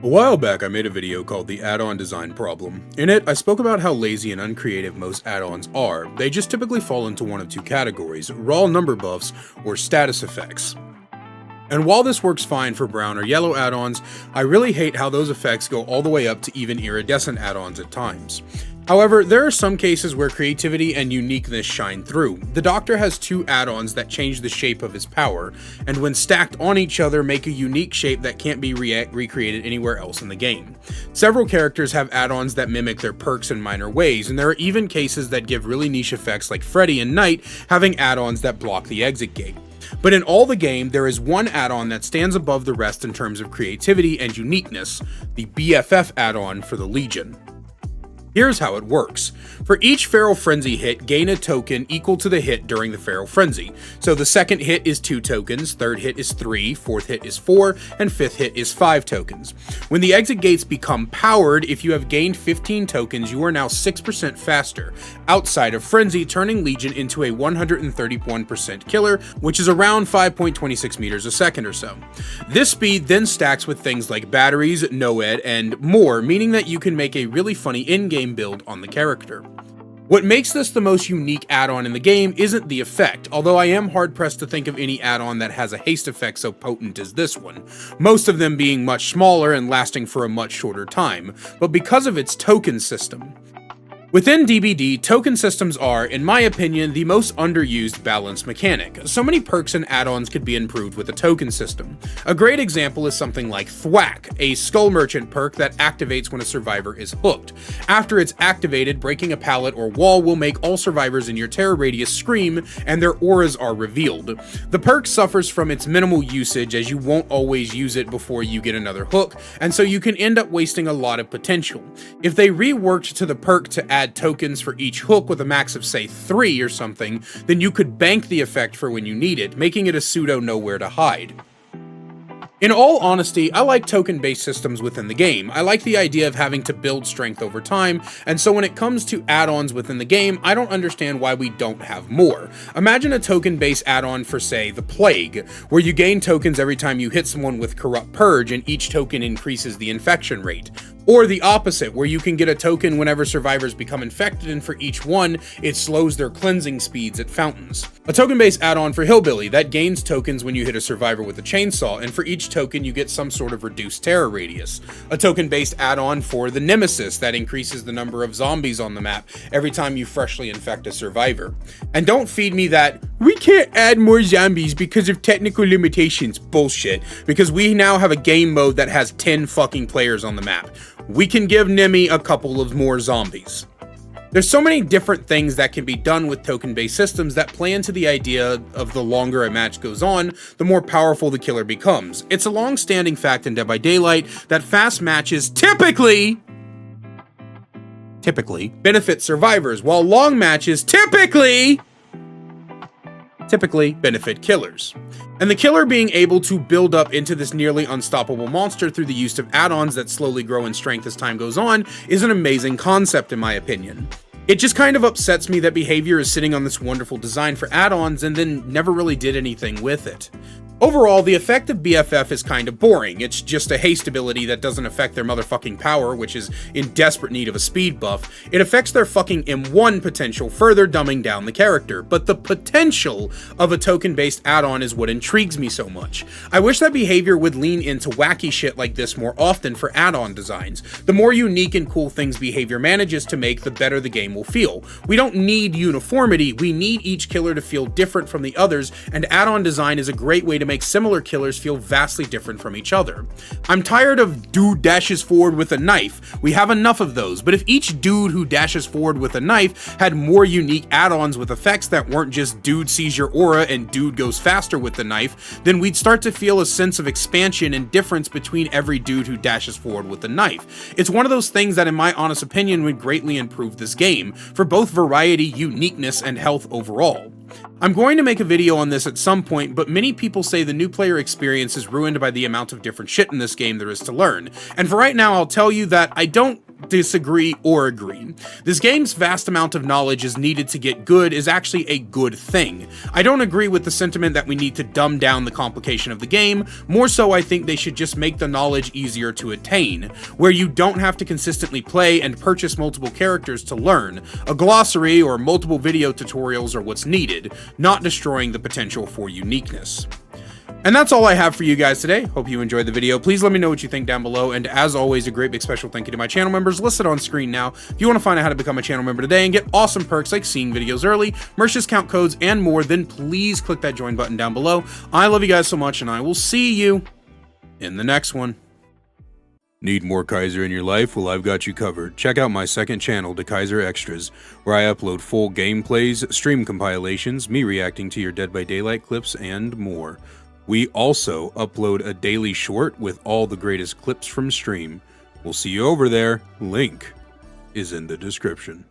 A while back, I made a video called The Add-on Design Problem. In it, I spoke about how lazy and uncreative most add-ons are. They just typically fall into one of two categories: raw number buffs or status effects. And while this works fine for brown or yellow add-ons, I really hate how those effects go all the way up to even iridescent add-ons at times. However, there are some cases where creativity and uniqueness shine through. The Doctor has two add-ons that change the shape of his power, and when stacked on each other make a unique shape that can't be recreated anywhere else in the game. Several characters have add-ons that mimic their perks in minor ways, and there are even cases that give really niche effects, like Freddy and Knight having add-ons that block the exit gate. But in all the game, there is one add-on that stands above the rest in terms of creativity and uniqueness: the BFF add-on for the Legion. Here's how it works. For each Feral Frenzy hit, gain a token equal to the hit during the Feral Frenzy. So the second hit is 2 tokens, third hit is 3, fourth hit is 4, and fifth hit is 5 tokens. When the exit gates become powered, if you have gained 15 tokens, you are now 6% faster outside of Frenzy, turning Legion into a 131% killer, which is around 5.26 meters a second or so. This speed then stacks with things like batteries, NOED, and more, meaning that you can make a really funny in-game build on the character. What makes this the most unique add-on in the game isn't the effect, although I am hard-pressed to think of any add-on that has a haste effect so potent as this one, most of them being much smaller and lasting for a much shorter time, but because of its token system. Within DBD, token systems are, in my opinion, the most underused balance mechanic. So many perks and add-ons could be improved with a token system. A great example is something like Thwack, a Skull Merchant perk that activates when a survivor is hooked. After it's activated, breaking a pallet or wall will make all survivors in your terror radius scream, and their auras are revealed. The perk suffers from its minimal usage, as you won't always use it before you get another hook, and so you can end up wasting a lot of potential. If they reworked to the perk to add tokens for each hook with a max of, say, 3 or something, then you could bank the effect for when you need it, making it a pseudo nowhere to hide. In all honesty, I like token-based systems within the game. I like the idea of having to build strength over time, and so when it comes to add-ons within the game, I don't understand why we don't have more. Imagine a token-based add-on for, say, the Plague, where you gain tokens every time you hit someone with Corrupt Purge, and each token increases the infection rate. Or the opposite, where you can get a token whenever survivors become infected, and for each one, it slows their cleansing speeds at fountains. A token-based add-on for Hillbilly that gains tokens when you hit a survivor with a chainsaw, and for each token you get some sort of reduced terror radius. A token-based add-on for the Nemesis that increases the number of zombies on the map every time you freshly infect a survivor. And don't feed me that, "we can't add more zombies because of technical limitations" bullshit, because we now have a game mode that has 10 fucking players on the map. We can give Nemi a couple of more zombies. There's so many different things that can be done with token-based systems that play into the idea of the longer a match goes on, the more powerful the killer becomes. It's a long-standing fact in Dead by Daylight that fast matches typically benefit survivors, while long matches typically benefit killers. And the killer being able to build up into this nearly unstoppable monster through the use of add-ons that slowly grow in strength as time goes on is an amazing concept, in my opinion. It just kind of upsets me that Behavior is sitting on this wonderful design for add-ons and then never really did anything with it. Overall, the effect of BFF is kind of boring. It's just a haste ability that doesn't affect their motherfucking power, which is in desperate need of a speed buff. It affects their fucking M1 potential, further dumbing down the character. But the potential of a token-based add-on is what intrigues me so much. I wish that Behavior would lean into wacky shit like this more often for add-on designs. The more unique and cool things Behavior manages to make, the better the game will feel. We don't need uniformity, we need each killer to feel different from the others, and add-on design is a great way to make similar killers feel vastly different from each other. I'm tired of dude dashes forward with a knife. We have enough of those, but if each dude who dashes forward with a knife had more unique add-ons with effects that weren't just dude sees your aura and dude goes faster with the knife, then we'd start to feel a sense of expansion and difference between every dude who dashes forward with a knife. It's one of those things that, in my honest opinion, would greatly improve this game, for both variety, uniqueness, and health overall. I'm going to make a video on this at some point, but many people say the new player experience is ruined by the amount of different shit in this game there is to learn. And for right now, I'll tell you that I don't disagree or agree. This game's vast amount of knowledge is needed to get good is actually a good thing. I don't agree with the sentiment that we need to dumb down the complication of the game. More so, I think they should just make the knowledge easier to attain, where you don't have to consistently play and purchase multiple characters to learn. A glossary or multiple video tutorials are what's needed, not destroying the potential for uniqueness. And that's all I have for you guys today. Hope you enjoyed the video. Please let me know what you think down below. And as always, a great big special thank you to my channel members listed on screen now. If you want to find out how to become a channel member today and get awesome perks like seeing videos early, merch discount codes, and more, then please click that join button down below. I love you guys so much, and I will see you in the next one. Need more Kaiser in your life? Well, I've got you covered. Check out my second channel, The Kaiser Extras, where I upload full gameplays, stream compilations, me reacting to your Dead by Daylight clips, and more. We also upload a daily short with all the greatest clips from stream. We'll see you over there. Link is in the description.